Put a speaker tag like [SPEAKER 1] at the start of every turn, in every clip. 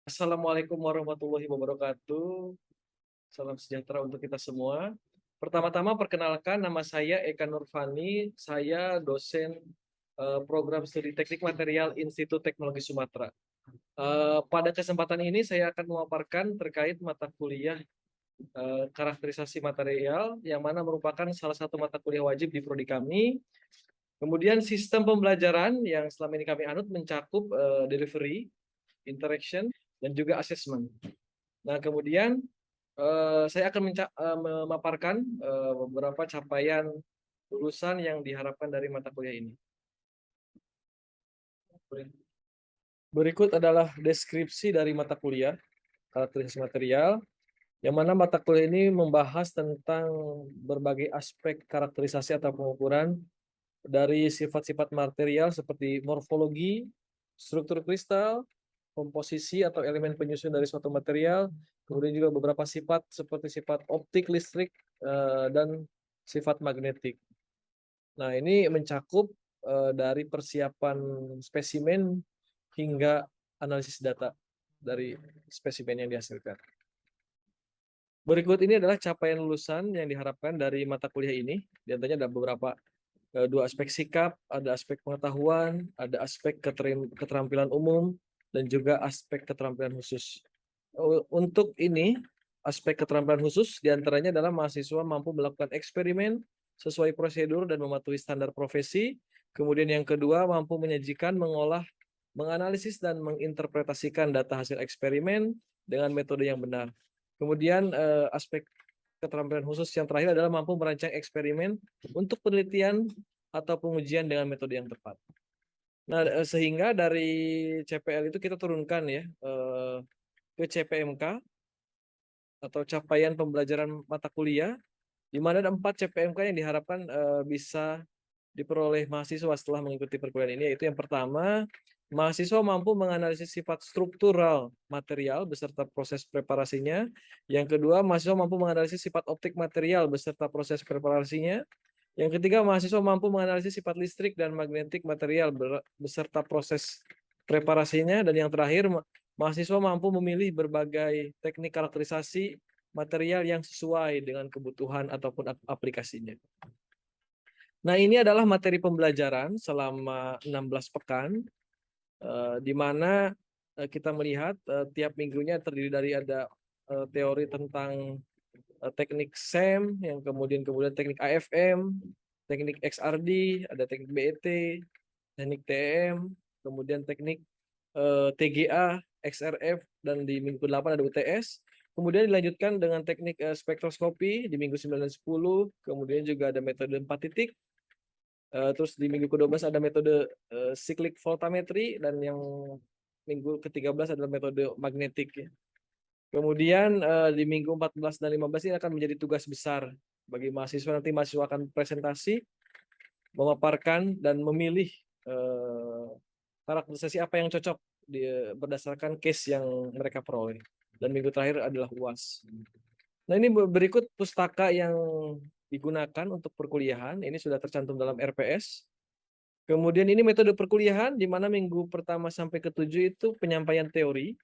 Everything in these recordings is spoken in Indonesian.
[SPEAKER 1] Assalamualaikum warahmatullahi wabarakatuh. Salam sejahtera untuk kita semua. Pertama-tama perkenalkan nama saya Eka Nurfani, saya dosen program studi teknik material Institut Teknologi Sumatera. Pada kesempatan ini saya akan memaparkan terkait mata kuliah karakterisasi material yang mana merupakan salah satu mata kuliah wajib di prodi kami. Kemudian sistem pembelajaran yang selama ini kami anut mencakup delivery, interaction, dan juga assessment. Nah, kemudian saya akan memaparkan beberapa capaian lulusan yang diharapkan dari mata kuliah ini. Berikut adalah deskripsi dari mata kuliah karakterisasi material, yang mana mata kuliah ini membahas tentang berbagai aspek karakterisasi atau pengukuran dari sifat-sifat material seperti morfologi, struktur kristal, komposisi atau elemen penyusun dari suatu material, kemudian juga beberapa sifat seperti sifat optik, listrik, dan sifat magnetik. Nah, ini mencakup dari persiapan spesimen hingga analisis data dari spesimen yang dihasilkan. Berikut ini adalah capaian lulusan yang diharapkan dari mata kuliah ini. Di antaranya ada beberapa dua aspek sikap, ada aspek pengetahuan, ada aspek keterampilan umum, dan juga aspek keterampilan khusus. Untuk ini, aspek keterampilan khusus diantaranya adalah mahasiswa mampu melakukan eksperimen sesuai prosedur dan mematuhi standar profesi. Kemudian yang kedua, mampu menyajikan, mengolah, menganalisis, dan menginterpretasikan data hasil eksperimen dengan metode yang benar. Kemudian aspek keterampilan khusus yang terakhir adalah mampu merancang eksperimen untuk penelitian atau pengujian dengan metode yang tepat. Nah, sehingga dari CPL itu kita turunkan ya ke CPMK atau capaian pembelajaran mata kuliah, di mana ada 4 CPMK yang diharapkan bisa diperoleh mahasiswa setelah mengikuti perkuliahan ini, yaitu yang pertama, mahasiswa mampu menganalisis sifat struktural material beserta proses preparasinya. Yang kedua, mahasiswa mampu menganalisis sifat optik material beserta proses preparasinya. Yang ketiga, mahasiswa mampu menganalisis sifat listrik dan magnetik material beserta proses preparasinya. Dan yang terakhir, mahasiswa mampu memilih berbagai teknik karakterisasi material yang sesuai dengan kebutuhan ataupun aplikasinya. Nah, ini adalah materi pembelajaran selama 16 pekan, di mana kita melihat tiap minggunya terdiri dari ada teori tentang teknik SEM, yang kemudian teknik AFM, teknik XRD, ada teknik BET, teknik TM, kemudian teknik TGA, XRF, dan di minggu 8 ada UTS. Kemudian dilanjutkan dengan teknik spektroskopi di minggu 9 dan 10, kemudian juga ada metode 4 titik. Terus di minggu ke-12 ada metode cyclic voltammetry, dan yang minggu ke-13 adalah metode magnetik ya. Kemudian di minggu 14 dan 15 ini akan menjadi tugas besar bagi mahasiswa. Nanti mahasiswa akan presentasi, memaparkan, dan memilih karakterisasi apa yang cocok berdasarkan case yang mereka peroleh. Dan minggu terakhir adalah UAS. Nah, ini berikut pustaka yang digunakan untuk perkuliahan. Ini sudah tercantum dalam RPS. Kemudian ini metode perkuliahan, di mana minggu pertama sampai ke-7 itu penyampaian teori,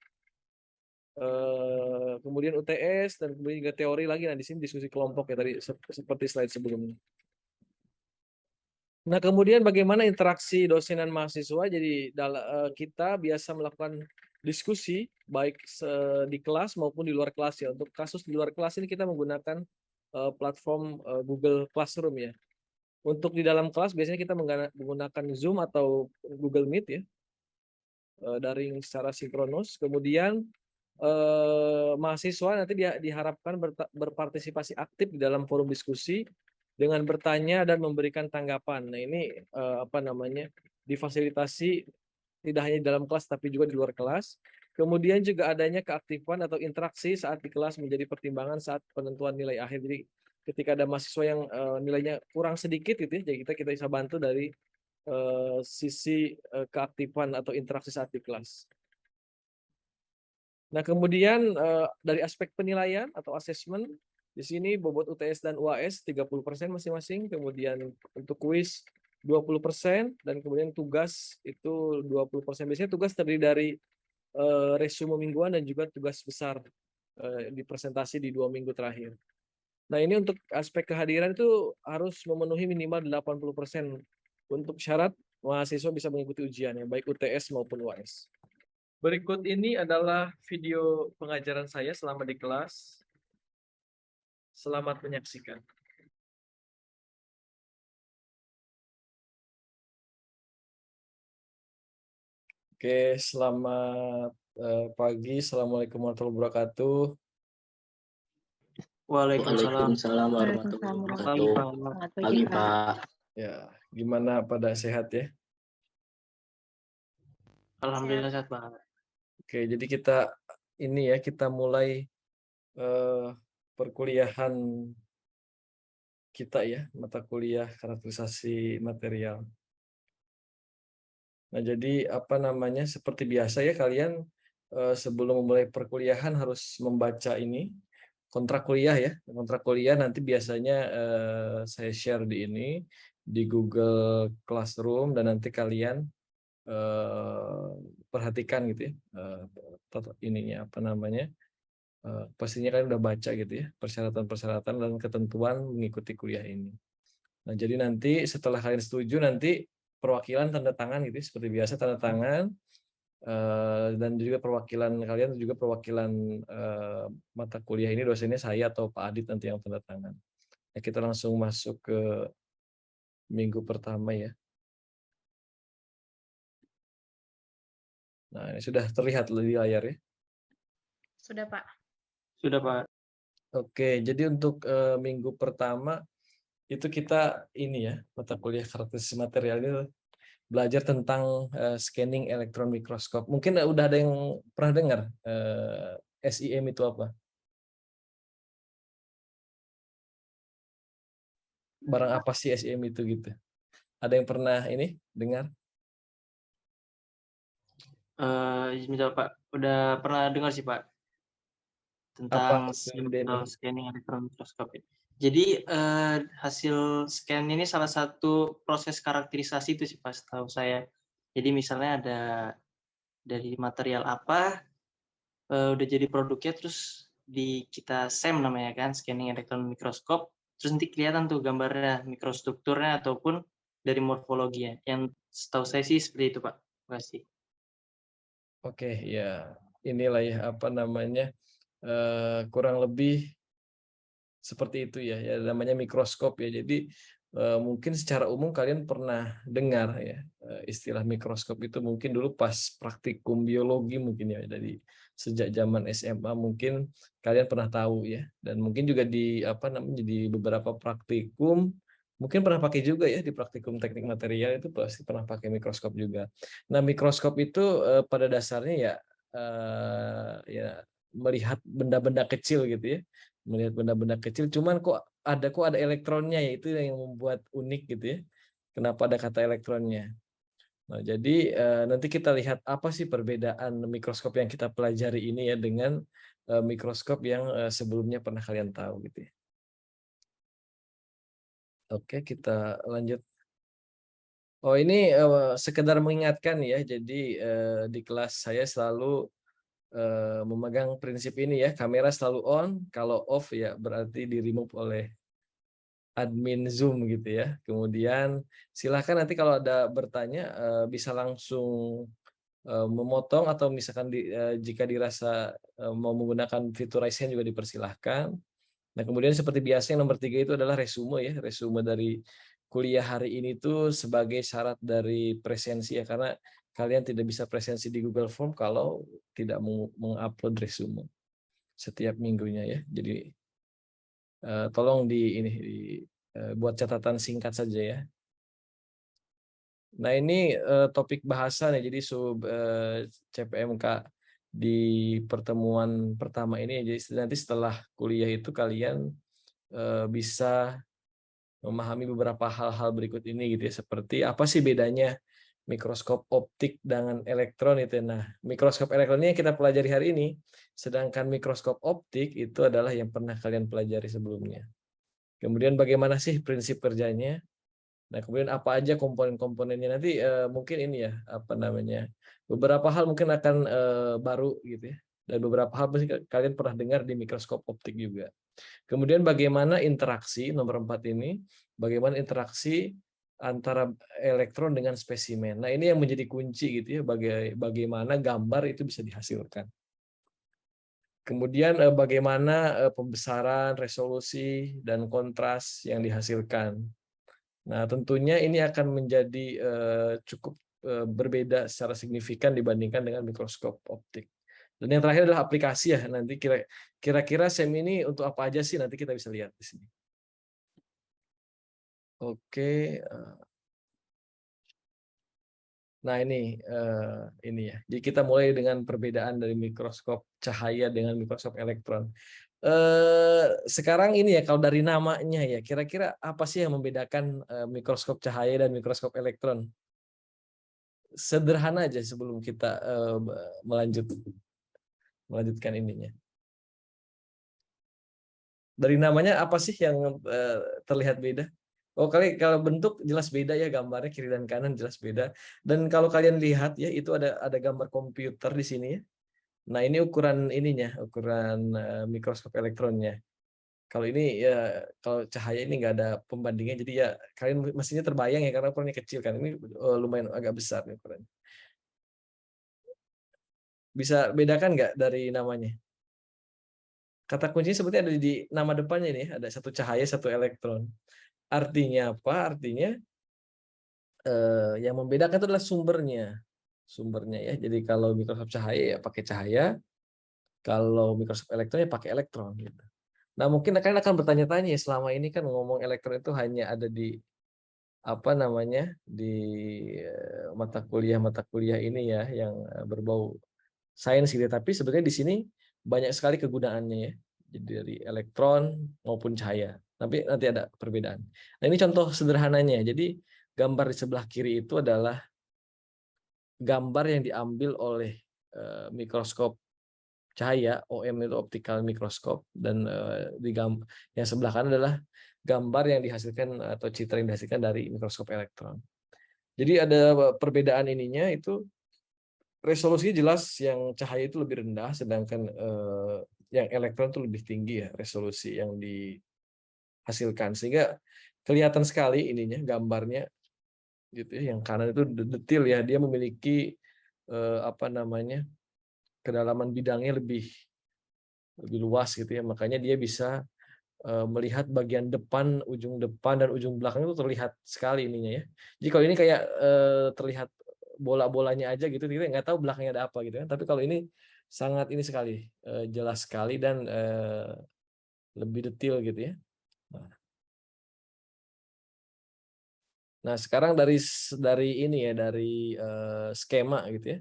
[SPEAKER 1] kemudian UTS, dan kemudian juga teori lagi. Nah, di sini diskusi kelompok ya tadi seperti slide sebelumnya. Nah, kemudian bagaimana interaksi dosen dan mahasiswa? Jadi kita biasa melakukan diskusi baik di kelas maupun di luar kelas ya. Untuk kasus di luar kelas ini kita menggunakan platform Google Classroom ya. Untuk di dalam kelas biasanya kita menggunakan Zoom atau Google Meet ya, daring secara sinkronus. Kemudian mahasiswa nanti diharapkan berpartisipasi aktif di dalam forum diskusi dengan bertanya dan memberikan tanggapan. Nah, ini difasilitasi tidak hanya di dalam kelas tapi juga di luar kelas. Kemudian juga adanya keaktifan atau interaksi saat di kelas menjadi pertimbangan saat penentuan nilai akhir. Jadi ketika ada mahasiswa yang nilainya kurang sedikit gitu ya, jadi kita bisa bantu dari sisi keaktifan atau interaksi saat di kelas. Nah, kemudian dari aspek penilaian atau assessment, di sini bobot UTS dan UAS 30% masing-masing, kemudian untuk kuis 20%, dan kemudian tugas itu 20%. Biasanya tugas terdiri dari resume mingguan dan juga tugas besar di presentasi di 2 minggu terakhir. Nah, ini untuk aspek kehadiran itu harus memenuhi minimal 80% untuk syarat mahasiswa bisa mengikuti ujiannya, baik UTS maupun UAS. Berikut ini adalah video pengajaran saya selama di kelas. Selamat menyaksikan. Oke, selamat pagi. Assalamualaikum warahmatullahi wabarakatuh.
[SPEAKER 2] Waalaikumsalam warahmatullahi wabarakatuh.
[SPEAKER 3] Selamat
[SPEAKER 2] Pagi, Pak.
[SPEAKER 1] Ya, gimana pada sehat ya?
[SPEAKER 3] Alhamdulillah sehat, Pak.
[SPEAKER 1] Oke, jadi kita mulai perkuliahan kita ya, mata kuliah karakterisasi material. Nah, jadi seperti biasa ya kalian sebelum memulai perkuliahan harus membaca ini kontrak kuliah ya. Kontrak kuliah nanti biasanya saya share di Google Classroom dan nanti kalian perhatikan gitu ya. Pastinya kalian udah baca gitu ya persyaratan-persyaratan dan ketentuan mengikuti kuliah ini. Nah, jadi nanti setelah kalian setuju nanti perwakilan tanda tangan gitu ya, seperti biasa tanda tangan dan juga perwakilan kalian juga perwakilan mata kuliah ini dosennya saya atau Pak Adit nanti yang tanda tangan. Nah, kita langsung masuk ke minggu pertama ya. Nah, ini sudah terlihat di layar ya.
[SPEAKER 3] Sudah, Pak.
[SPEAKER 2] Sudah, Pak.
[SPEAKER 1] Oke, jadi untuk minggu pertama itu kita ini ya, mata kuliah karakteristik material ini belajar tentang scanning elektron mikroskop. Mungkin udah ada yang pernah dengar SIM itu apa? Barang apa sih SIM itu gitu? Ada yang pernah ini dengar?
[SPEAKER 2] Misal Pak, udah pernah dengar sih Pak
[SPEAKER 1] Apa
[SPEAKER 2] tentang
[SPEAKER 1] SIM ini?
[SPEAKER 2] scanning elektron mikroskop. Jadi hasil scan ini salah satu proses karakterisasi itu sih Pak, setahu saya. Jadi misalnya ada dari material apa, udah jadi produknya, terus kita SEM namanya kan, scanning elektron mikroskop, terus nanti kelihatan tuh gambarnya, mikrostrukturnya ataupun dari morfologinya. Yang setahu saya sih seperti itu Pak. Terima kasih.
[SPEAKER 1] Oke, ya inilah ya kurang lebih seperti itu ya, namanya mikroskop ya. Jadi mungkin secara umum kalian pernah dengar ya istilah mikroskop itu mungkin dulu pas praktikum biologi mungkin ya dari sejak zaman SMA mungkin kalian pernah tahu ya, dan mungkin juga di beberapa praktikum mungkin pernah pakai juga ya, di praktikum teknik material itu pasti pernah pakai mikroskop juga. Nah, mikroskop itu pada dasarnya ya melihat benda-benda kecil gitu ya, melihat benda-benda kecil, cuman kok ada elektronnya ya, itu yang membuat unik gitu ya. Kenapa ada kata elektronnya? Nah, jadi nanti kita lihat apa sih perbedaan mikroskop yang kita pelajari ini ya dengan mikroskop yang sebelumnya pernah kalian tahu gitu ya. Oke, kita lanjut. Oh, ini sekedar mengingatkan ya. Jadi di kelas saya selalu memegang prinsip ini ya, kamera selalu on, kalau off ya berarti di remove oleh admin Zoom gitu ya. Kemudian silakan nanti kalau ada bertanya bisa langsung memotong atau misalkan jika dirasa mau menggunakan fitur raise hand juga dipersilahkan. Nah, kemudian seperti biasa yang nomor 3 itu adalah resume ya, resume dari kuliah hari ini tuh sebagai syarat dari presensi ya, karena kalian tidak bisa presensi di Google Form kalau tidak mengupload resume setiap minggunya ya. Jadi tolong buat catatan singkat saja ya. Nah, ini topik bahasan ya, jadi CPMK di pertemuan pertama ini, jadi nanti setelah kuliah itu kalian bisa memahami beberapa hal-hal berikut ini gitu ya, seperti apa sih bedanya mikroskop optik dengan elektron itu. Nah, mikroskop elektron ini yang kita pelajari hari ini, sedangkan mikroskop optik itu adalah yang pernah kalian pelajari sebelumnya. Kemudian bagaimana sih prinsip kerjanya? Nah, kemudian apa aja komponen-komponennya nanti mungkin ini ya, apa namanya, beberapa hal mungkin akan baru gitu ya, dan beberapa hal pasti kalian pernah dengar di mikroskop optik juga. Kemudian bagaimana interaksi nomor 4 ini, bagaimana interaksi antara elektron dengan spesimen. Nah, ini yang menjadi kunci gitu ya, bagaimana gambar itu bisa dihasilkan. Kemudian bagaimana pembesaran, resolusi, dan kontras yang dihasilkan. Nah, tentunya ini akan menjadi cukup berbeda secara signifikan dibandingkan dengan mikroskop optik. Dan yang terakhir adalah aplikasi ya. Nanti kira-kira SEM ini untuk apa aja sih, nanti kita bisa lihat di sini. Oke. Nah, ini ya. Jadi kita mulai dengan perbedaan dari mikroskop cahaya dengan mikroskop elektron. Sekarang ini ya, kalau dari namanya ya, kira-kira apa sih yang membedakan mikroskop cahaya dan mikroskop elektron? Sederhana aja sebelum kita melanjutkan ininya. Dari namanya apa sih yang terlihat beda? Oh, kalau bentuk jelas beda ya, gambarnya kiri dan kanan jelas beda. Dan kalau kalian lihat ya, itu ada gambar komputer di sini ya. Nah, ini ukuran ininya, ukuran mikroskop elektronnya. Kalau ini ya, kalau cahaya ini nggak ada pembandingnya, jadi ya kalian mestinya terbayang ya, karena ukurannya kecil kan. Ini lumayan agak besar nih ukurannya. Bisa bedakan nggak dari namanya? Kata kuncinya sebetulnya ada di nama depannya nih, ada satu cahaya, satu elektron. Artinya apa? Artinya yang membedakan itu adalah sumbernya ya. Jadi kalau mikroskop cahaya ya pakai cahaya, kalau mikroskop elektron ya pakai elektron gitu. Nah, mungkin kalian akan bertanya-tanya ya, selama ini kan ngomong elektron itu hanya ada di apa namanya, di mata kuliah ini ya, yang berbau sains gitu. Tapi sebenarnya di sini banyak sekali kegunaannya ya. Jadi dari elektron maupun cahaya. Tapi nanti ada perbedaan. Nah, ini contoh sederhananya. Jadi gambar di sebelah kiri itu adalah gambar yang diambil oleh mikroskop cahaya, OM itu optical microscope, dan yang sebelah kanan adalah gambar yang dihasilkan atau citra yang dihasilkan dari mikroskop elektron. Jadi ada perbedaan ininya, itu resolusinya jelas yang cahaya itu lebih rendah, sedangkan yang elektron itu lebih tinggi ya resolusi yang dihasilkan, sehingga kelihatan sekali ininya gambarnya gitu ya. Yang kanan itu detail ya, dia memiliki apa namanya, kedalaman bidangnya lebih luas gitu ya, makanya dia bisa melihat bagian depan, ujung depan dan ujung belakang itu terlihat sekali ininya ya. Jadi kalau ini kayak terlihat bola-bolanya aja gitu, kita nggak tahu belakangnya ada apa gitu kan. Tapi kalau ini sangat ini sekali, jelas sekali dan lebih detail gitu ya. Nah, sekarang dari ini ya, dari skema gitu ya.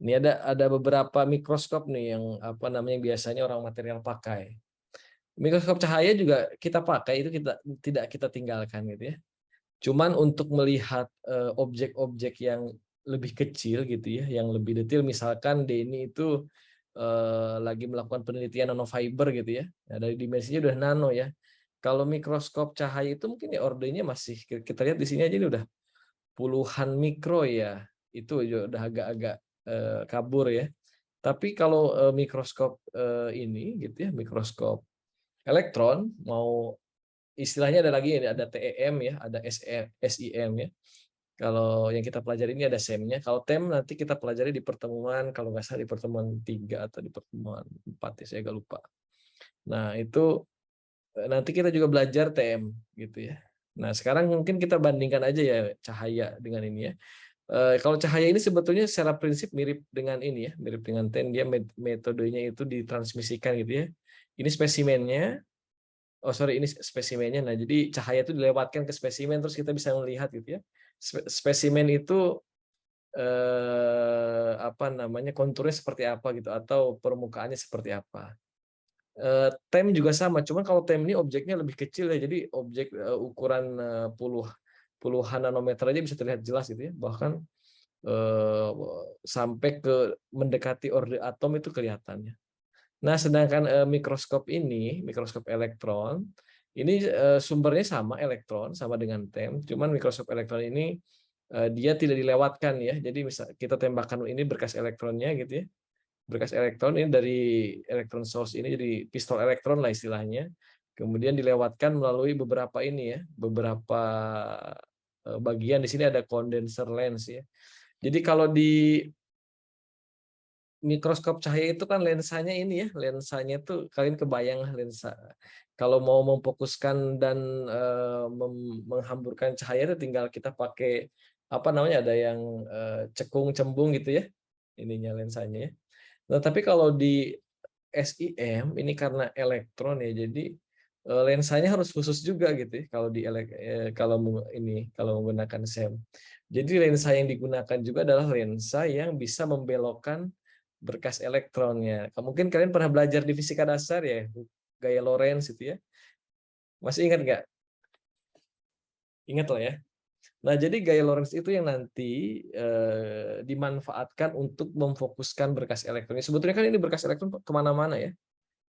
[SPEAKER 1] Ini ada beberapa mikroskop nih yang apa namanya, biasanya orang material pakai. Mikroskop cahaya juga kita pakai, itu tidak kita tinggalkan gitu ya. Cuman untuk melihat objek-objek yang lebih kecil gitu ya, yang lebih detail, misalkan Denny itu lagi melakukan penelitian nanofiber gitu ya. Nah, dari dimensinya udah nano ya. Kalau mikroskop cahaya itu mungkin ya ordernya masih, kita lihat di sini aja ini udah puluhan mikro ya. Itu udah agak-agak kabur ya. Tapi kalau mikroskop ini gitu ya, mikroskop elektron, mau istilahnya ada lagi, ada TEM ya, ada SIM ya. Kalau yang kita pelajari ini ada SEM-nya. Kalau TEM nanti kita pelajari di pertemuan, kalau nggak salah di pertemuan 3 atau di pertemuan 4 ya, saya agak lupa. Nah, itu nanti kita juga belajar TEM gitu ya. Nah, sekarang mungkin kita bandingkan aja ya cahaya dengan ini ya. Kalau cahaya ini sebetulnya secara prinsip mirip dengan ini ya, mirip dengan TEM, dia metodenya itu ditransmisikan gitu ya. Ini spesimennya, ini spesimennya. Nah, jadi cahaya itu dilewatkan ke spesimen, terus kita bisa melihat gitu ya. Spesimen itu apa namanya, konturnya seperti apa gitu, atau permukaannya seperti apa. TEM juga sama, cuman kalau TEM ini objeknya lebih kecil ya, jadi objek ukuran puluhan nanometer aja bisa terlihat jelas gitu ya, bahkan sampai ke mendekati order atom itu kelihatannya. Nah, sedangkan mikroskop ini, mikroskop elektron, Ini sumbernya sama elektron, sama dengan TEM, cuman Microsoft Elektron ini dia tidak dilewatkan ya. Jadi misal kita tembakan ini berkas elektronnya gitu ya. Berkas elektron ini dari elektron source ini jadi pistol elektron lah istilahnya. Kemudian dilewatkan melalui beberapa ini ya, beberapa bagian. Di sini ada condenser lens ya. Jadi kalau di mikroskop cahaya itu kan lensanya ini ya, lensanya itu kalian kebayang lah lensa. Kalau mau memfokuskan dan menghamburkan cahaya itu tinggal kita pakai apa namanya, ada yang cekung cembung gitu ya, ininya lensanya ya. Nah, tapi kalau di SIM ini karena elektron ya, jadi lensanya harus khusus juga gitu ya kalau kalau menggunakan SEM. Jadi lensa yang digunakan juga adalah lensa yang bisa membelokkan berkas elektronnya. Mungkin kalian pernah belajar di fisika dasar ya, gaya Lorentz itu ya. Masih ingat nggak? Ingat lah ya. Nah, jadi gaya Lorentz itu yang nanti dimanfaatkan untuk memfokuskan berkas elektron. Sebetulnya kan ini berkas elektron kemana-mana ya.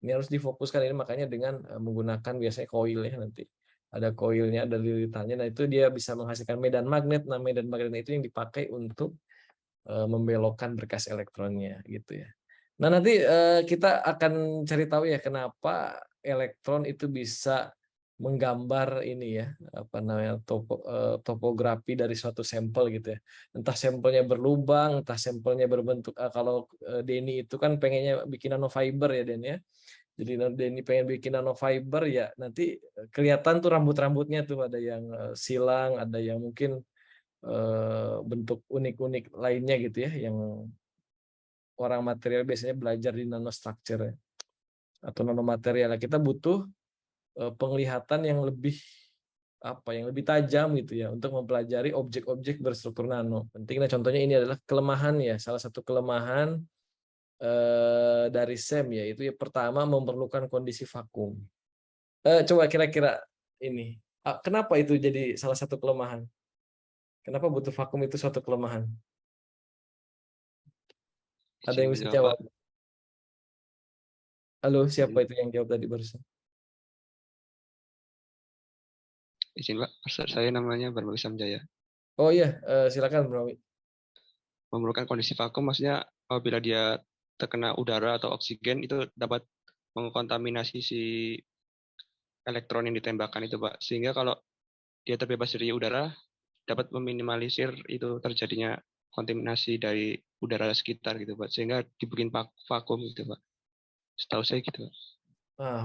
[SPEAKER 1] Ini harus difokuskan ini, makanya dengan menggunakan biasanya koil ya nanti. Ada koilnya, ada lilitannya. Nah, itu dia bisa menghasilkan medan magnet. Nah, medan magnet itu yang dipakai untuk membelokkan berkas elektronnya gitu ya. Nah, nanti kita akan cari tahu ya kenapa elektron itu bisa menggambar ini ya, apa namanya, topografi dari suatu sampel gitu ya. Entah sampelnya berlubang, entah sampelnya berbentuk kalau Denny itu kan pengennya bikin nanofiber ya Den ya. Jadi Denny pengen bikin nanofiber ya, nanti kelihatan tuh rambut-rambutnya tuh, ada yang silang, ada yang mungkin bentuk unik-unik lainnya gitu ya, yang orang material biasanya belajar di nanostructure ya, atau nanomaterial. Kita butuh penglihatan yang lebih yang lebih tajam gitu ya untuk mempelajari objek-objek berstruktur nano. Pentingnya contohnya ini adalah kelemahan ya, salah satu kelemahan dari SEM ya, itu ya pertama memerlukan kondisi vakum. Coba kira-kira ini, kenapa itu jadi salah satu kelemahan? Kenapa butuh vakum itu suatu kelemahan? Ada
[SPEAKER 4] Izin
[SPEAKER 1] yang bisa
[SPEAKER 4] menjawab,
[SPEAKER 1] jawab?
[SPEAKER 4] Pak.
[SPEAKER 1] Halo, siapa
[SPEAKER 4] Izin,
[SPEAKER 1] itu yang jawab tadi barusan?
[SPEAKER 4] izin Pak. Saya namanya Barmawi Samjaya.
[SPEAKER 1] Oh iya, silakan Bro.
[SPEAKER 4] Memerlukan kondisi vakum maksudnya apabila dia terkena udara atau oksigen itu dapat mengkontaminasi si elektron yang ditembakkan itu, Pak. Sehingga kalau dia terbebas dari udara dapat meminimalisir itu terjadinya kontaminasi dari udara sekitar gitu, Pak. Sehingga dibikin vakum gitu, Pak. Setahu saya gitu, Pak.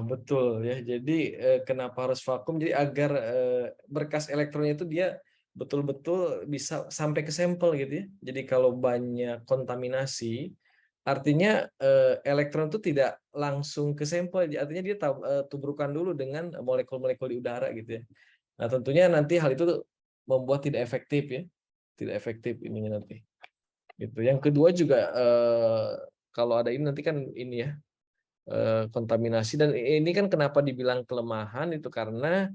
[SPEAKER 1] Betul ya. Jadi kenapa harus vakum? Jadi agar berkas elektronnya itu dia betul-betul bisa sampai ke sampel gitu ya. Jadi kalau banyak kontaminasi, artinya elektron itu tidak langsung ke sampel. Artinya dia tubrukan dulu dengan molekul-molekul di udara gitu ya. Nah, tentunya nanti hal itu membuat tidak efektif ya. Tidak efektif ininya nanti. Gitu. Yang kedua juga kalau ada ini nanti kan ini ya, kontaminasi, dan ini kan kenapa dibilang kelemahan itu karena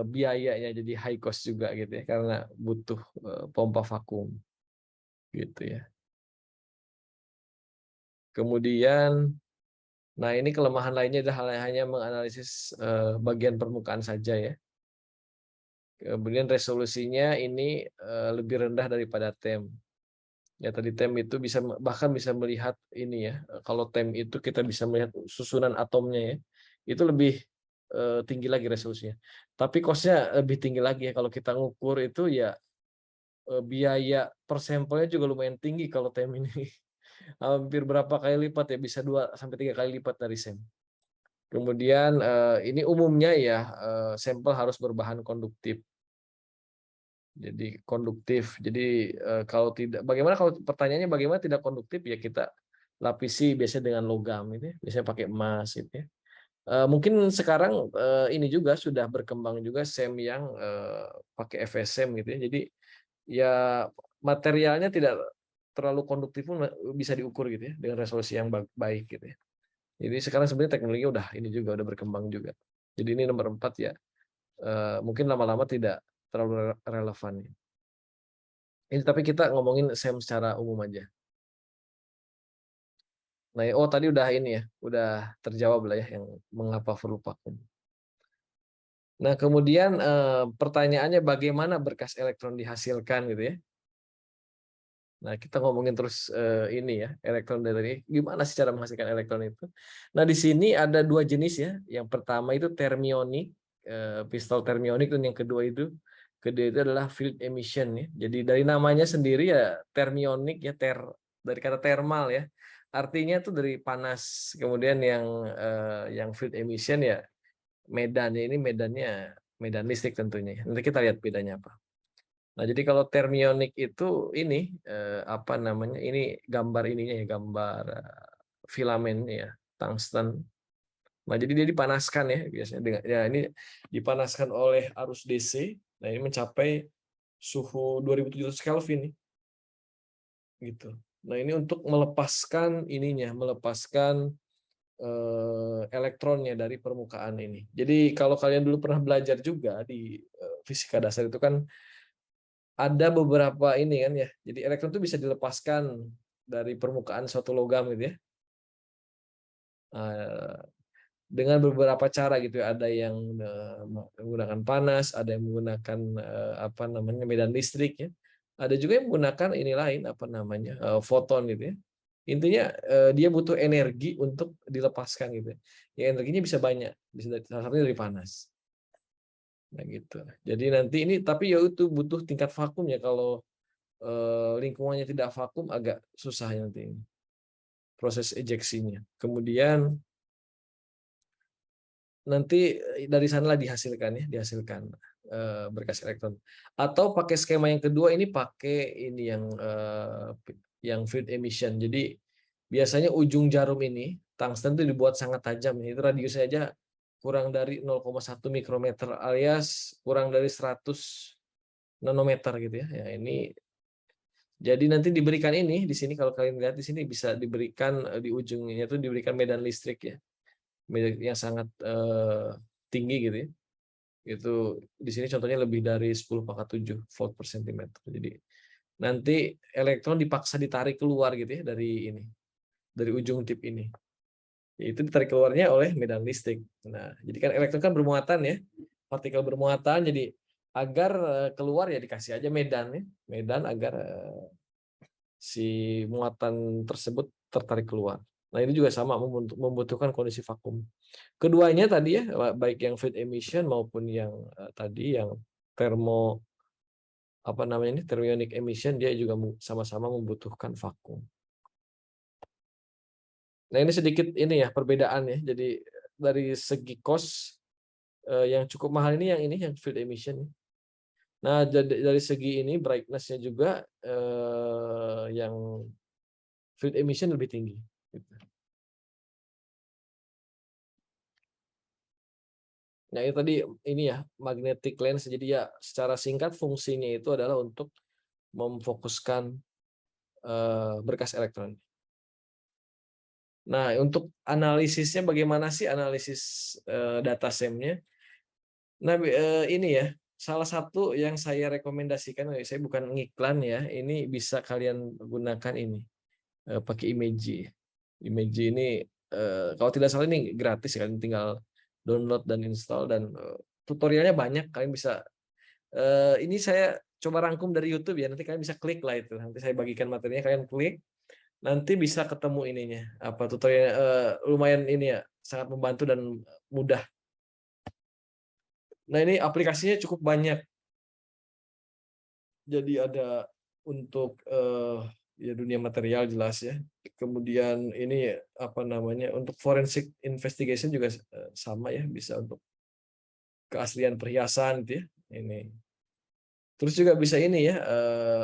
[SPEAKER 1] biayanya jadi high cost juga gitu ya, karena butuh pompa vakum gitu ya. Kemudian, nah ini kelemahan lainnya adalah hanya menganalisis bagian permukaan saja ya. Kemudian resolusinya ini lebih rendah daripada TEM. Ya, tadi TEM itu bahkan bisa melihat ini ya. Kalau TEM itu kita bisa melihat susunan atomnya ya. Itu lebih tinggi lagi resolusinya. Tapi cost-nya lebih tinggi lagi ya kalau kita ngukur itu ya, biaya per sampelnya juga lumayan tinggi kalau TEM ini. Hampir berapa kali lipat ya, bisa 2 sampai 3 kali lipat dari SEM. Kemudian ini umumnya ya, sampel harus berbahan konduktif. Jadi konduktif. Jadi kalau tidak, bagaimana kalau pertanyaannya bagaimana tidak konduktif ya, kita lapisi biasanya dengan logam gitu ya. Biasanya pakai emas gitu ya. Mungkin sekarang ini juga sudah berkembang juga SEM yang pakai FSM gitu ya. Jadi ya materialnya tidak terlalu konduktif pun bisa diukur gitu ya dengan resolusi yang baik gitu ya. Jadi sekarang sebenarnya teknologi udah ini juga udah berkembang juga. Jadi ini nomor 4 ya. Mungkin lama-lama tidak terlalu relevan ya. Ini tapi kita ngomongin SEM secara umum aja. Nah, tadi udah ini ya, udah terjawab lah ya yang mengapa perlu vakum. Nah, kemudian pertanyaannya bagaimana berkas elektron dihasilkan gitu ya. Nah, kita ngomongin terus ini ya, elektron dari gimana sih cara menghasilkan elektron itu. Nah, di sini ada dua jenis ya. Yang pertama itu termionik, pistol termionik, dan yang kedua itu adalah field emission ya. Jadi dari namanya sendiri ya termionik ya, dari kata thermal ya. Artinya itu dari panas. Kemudian yang field emission ya medannya, ini medan listrik tentunya. Nanti kita lihat bedanya apa. Nah, jadi kalau termionik itu ini apa namanya? Ini gambar ininya ya, gambar filamen ya, tungsten. Nah, jadi dia dipanaskan ya biasanya dengan ya ini dipanaskan oleh arus DC. Nah, ini mencapai suhu 2700 Kelvin nih. Gitu. Nah, ini untuk melepaskan ininya, melepaskan elektronnya dari permukaan ini. Jadi kalau kalian dulu pernah belajar juga di fisika dasar itu kan ada beberapa ini kan ya. Jadi elektron itu bisa dilepaskan dari permukaan suatu logam gitu ya. Dengan beberapa cara gitu ya. Ada yang menggunakan panas, ada yang menggunakan apa namanya medan listrik ya. Ada juga yang menggunakan ini lain apa namanya foton gitu ya. Intinya dia butuh energi untuk dilepaskan gitu. Ya energinya bisa banyak, bisa salah satunya dari panas. Nah gitu. Jadi nanti ini tapi ya itu butuh tingkat vakum ya, kalau lingkungannya tidak vakum agak susah nanti proses ejeksinya. Kemudian nanti dari sanalah dihasilkan berkas elektron. Atau pakai skema yang kedua ini, pakai ini yang field emission. Jadi biasanya ujung jarum ini tungsten itu dibuat sangat tajam. Itu radiusnya aja kurang dari 0,1 mikrometer alias kurang dari 100 nanometer gitu ya. Ya ini jadi nanti diberikan ini di sini, kalau kalian lihat di sini bisa diberikan di ujungnya itu diberikan medan listrik ya. Yang sangat tinggi gitu ya. Itu di sini contohnya lebih dari 10⁻7 volt per centimeter. Jadi nanti elektron dipaksa ditarik keluar gitu ya dari ini, dari ujung tip ini. Itu ditarik keluarnya oleh medan listrik. Nah, jadi kan elektron kan bermuatan ya, partikel bermuatan. Jadi agar keluar ya dikasih aja medan ya, medan agar si muatan tersebut tertarik keluar. Nah, ini juga sama membutuhkan kondisi vakum. Keduanya tadi ya, baik yang field emission maupun yang tadi yang termo apa namanya ini thermionic emission, dia juga sama-sama membutuhkan vakum. Nah, ini sedikit ini ya perbedaan ya. Jadi dari segi cost yang cukup mahal ini yang field emission. Nah, dari segi ini brightness-nya juga yang field emission lebih tinggi. Gitu. Nah, itu tadi ini ya magnetic lens. Jadi ya secara singkat fungsinya itu adalah untuk memfokuskan berkas elektron. Nah, untuk analisisnya bagaimana sih analisis data SEM-nya? Nah, ini ya salah satu yang saya rekomendasikan, saya bukan ngiklan ya, ini bisa kalian gunakan ini pakai Imagy. Imagy ini kalau tidak salah ini gratis, kalian tinggal download dan install, dan tutorialnya banyak. Kalian bisa ini saya coba rangkum dari YouTube ya, nanti kalian bisa klik lah itu. Nanti saya bagikan materinya, kalian klik, nanti bisa ketemu ininya. Apa tutorialnya lumayan ini ya, sangat membantu dan mudah. Nah, ini aplikasinya cukup banyak. Jadi ada untuk ya dunia material jelas ya. Kemudian ini apa namanya untuk forensic investigation juga sama ya, bisa untuk keaslian perhiasan gitu ya. Ini. Terus juga bisa ini ya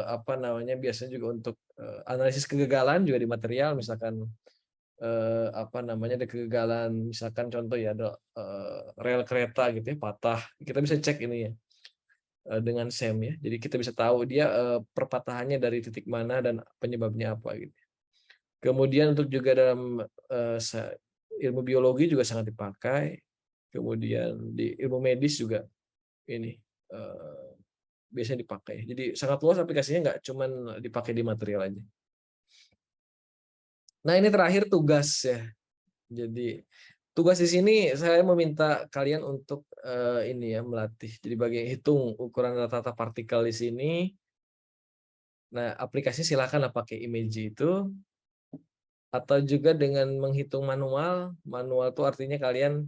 [SPEAKER 1] apa namanya biasanya juga untuk analisis kegagalan juga di material, misalkan apa namanya ada kegagalan, misalkan contoh ya ada rel kereta gitu ya patah, kita bisa cek ini ya dengan SEM ya. Jadi kita bisa tahu dia perpatahannya dari titik mana dan penyebabnya apa gitu. Kemudian untuk juga dalam ilmu biologi juga sangat dipakai. Kemudian di ilmu medis juga ini biasanya dipakai. Jadi sangat luas aplikasinya, nggak cuman dipakai di material aja. Nah, ini terakhir tugas ya. Jadi Tugas di sini saya meminta kalian untuk ini ya, melatih. Jadi bagian hitung ukuran rata-rata partikel di sini. Nah, aplikasi silakan pakai Imagy itu, atau juga dengan menghitung manual. Manual itu artinya kalian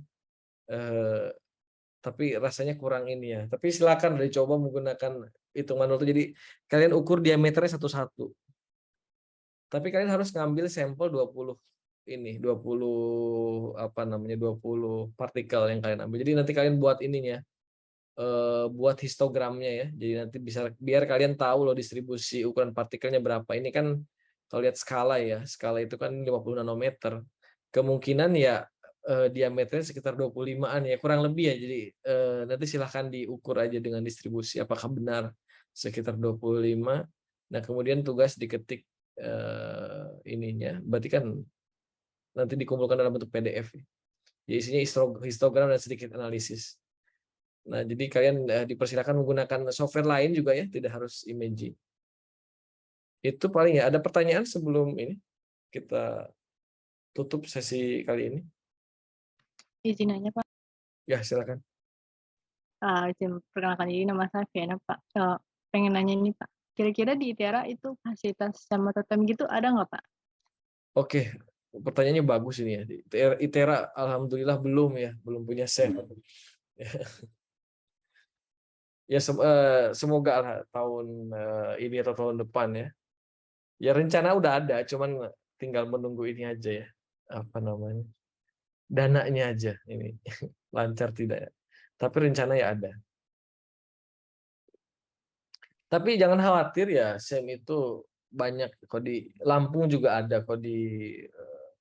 [SPEAKER 1] tapi rasanya kurang ini ya. Tapi silakan dicoba menggunakan hitung manual itu. Jadi kalian ukur diameternya satu-satu. Tapi kalian harus ngambil sampel 20 ini, 20 apa namanya, 20 partikel yang kalian ambil. Jadi nanti kalian buat ininya, buat histogramnya ya. Jadi nanti bisa biar kalian tahu loh distribusi ukuran partikelnya berapa. Ini kan kalau lihat skala ya, skala itu kan 50 nanometer. Kemungkinan ya diameternya sekitar 25-an ya, kurang lebih ya. Jadi nanti silahkan diukur aja dengan distribusi apakah benar sekitar 25. Nah, kemudian tugas diketik ininya. Berarti kan nanti dikumpulkan dalam bentuk PDF. Ya, isinya histogram dan sedikit analisis. Nah, jadi kalian dipersilakan menggunakan software lain juga ya, tidak harus Imagy. Itu paling ya. Ada pertanyaan sebelum ini kita tutup sesi kali ini?
[SPEAKER 3] Izin aja Pak.
[SPEAKER 1] Ya, silakan.
[SPEAKER 3] Izin perkenalkan diri, nama saya Fiana Pak. Pengen nanya nih Pak, kira-kira di ITERA itu fasilitas sama totem gitu ada nggak Pak?
[SPEAKER 1] Oke, pertanyaannya bagus ini ya. Di ITERA alhamdulillah belum ya, belum punya set. Ya semoga lah tahun ini atau tahun depan ya. Ya rencana udah ada, cuman tinggal menunggu ini aja ya. Apa namanya? Dananya aja ini lancar tidak ya. Tapi rencana ya ada. Tapi jangan khawatir ya, SEM itu banyak kok di Lampung juga ada kok di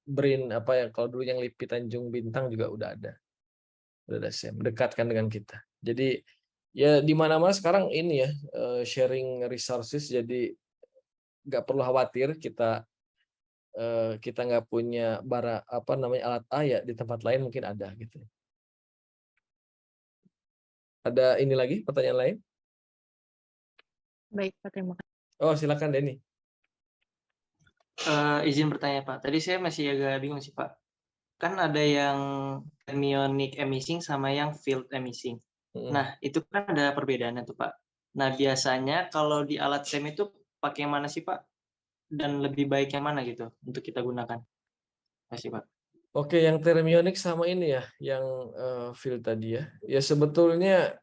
[SPEAKER 1] BRIN apa ya, kalau dulu yang LIPI Tanjung Bintang juga udah ada. Udah ada SEM, dekatkan dengan kita. Jadi ya di mana-mana sekarang ini ya sharing resources, jadi nggak perlu khawatir kita nggak punya apa namanya alat A ya di tempat lain mungkin ada gitu. Ada ini lagi pertanyaan lain?
[SPEAKER 3] Baik Pak, terima kasih.
[SPEAKER 1] Oh, silakan Denny.
[SPEAKER 2] Izin bertanya Pak, tadi saya masih agak bingung sih Pak. Kan ada yang thermionic emitting sama yang field emitting. Nah, itu kan ada perbedaannya tuh Pak. Nah, biasanya kalau di alat SEM itu pakai yang mana sih Pak? Dan lebih baik yang mana gitu untuk kita gunakan? Terima kasih Pak.
[SPEAKER 1] Oke, yang thermionic sama ini ya, yang field tadi ya. Ya sebetulnya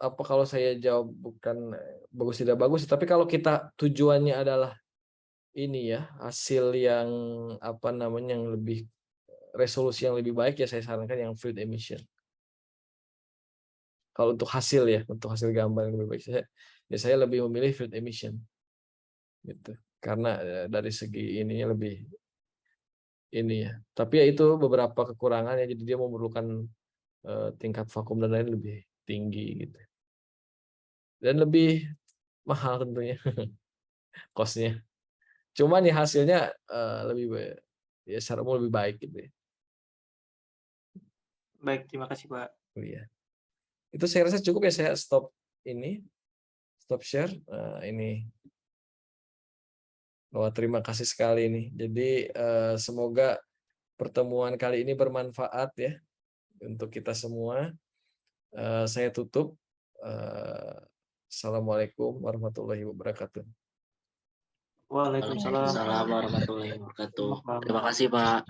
[SPEAKER 1] apa kalau saya jawab bukan bagus tidak bagus, tapi kalau kita tujuannya adalah ini ya, hasil yang apa namanya yang lebih resolusi yang lebih baik ya saya sarankan yang field emission. Kalau untuk hasil ya, untuk hasil gambar yang lebih baik saya lebih memilih field emission. Gitu. Karena dari segi ininya lebih ini ya. Tapi ya itu beberapa kekurangannya, jadi dia memerlukan tingkat vakum dan lain lebih tinggi gitu. Dan lebih mahal tentunya cost-nya. Cuman ya hasilnya lebih baik, ya secara umum lebih baik gitu ya.
[SPEAKER 2] Baik, terima kasih Pak.
[SPEAKER 1] Oh, iya. Itu saya rasa cukup ya, saya stop share. Ini terima kasih sekali nih. Jadi semoga pertemuan kali ini bermanfaat ya untuk kita semua. Saya tutup. Assalamualaikum warahmatullahi wabarakatuh.
[SPEAKER 2] Waalaikumsalam
[SPEAKER 5] Waalaikumsalam warahmatullahi wabarakatuh. Terima kasih Pak.